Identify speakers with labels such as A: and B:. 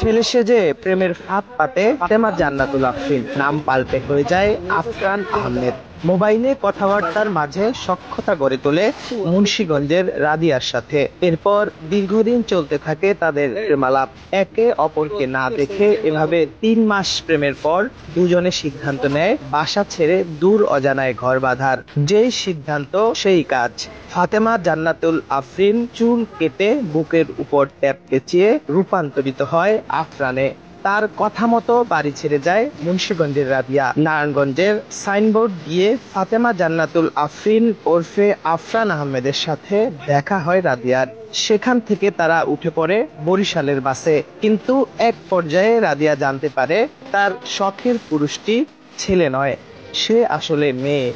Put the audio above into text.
A: ছেলে সেজে প্রেমের ফাঁদ পাতে ফাতেমা জান্নাতুল আফরিন, নাম পাল্টে হয়ে যায় আফরান আহমেদ। মোবাইলে কথাবার্তার মাঝে সখ্যতা গড়ে তোলে মুন্সিগঞ্জের রাদিয়ার সাথে। এরপর দীর্ঘদিন চলতে থাকে তাদের প্রেমালাপ। একে অপরকে না দেখে এভাবে 3 মাস প্রেমের পর দুজনে সিদ্ধান্ত নেয় বাসা ছেড়ে দূর অজানায় ঘর বাঁধার। যেই সিদ্ধান্ত সেই কাজ। ফাতেমা জান্নাতুল আফরিন চুল কেটে বুকের উপর ট্যাপ পেঁচিয়ে রূপান্তরিত হয় আফরানে। তার কথা মতো বাড়ি ছেড়ে যায় মুন্সিগঞ্জের রাদিয়া। নারায়ণগঞ্জের সাইনবোর্ড দিয়ে ফাতেমা জান্নাতুল আফরিন ওরফে আফরান আহমেদের সাথে দেখা হয় রাদিয়ার। সেখান থেকে তারা উঠে পড়ে বরিশালের বাসে। কিন্তু এক পর্যায়ে রাদিয়া জানতে পারে তার শখের পুরুষটি ছেলে নয়, সে আসলে মেয়ে।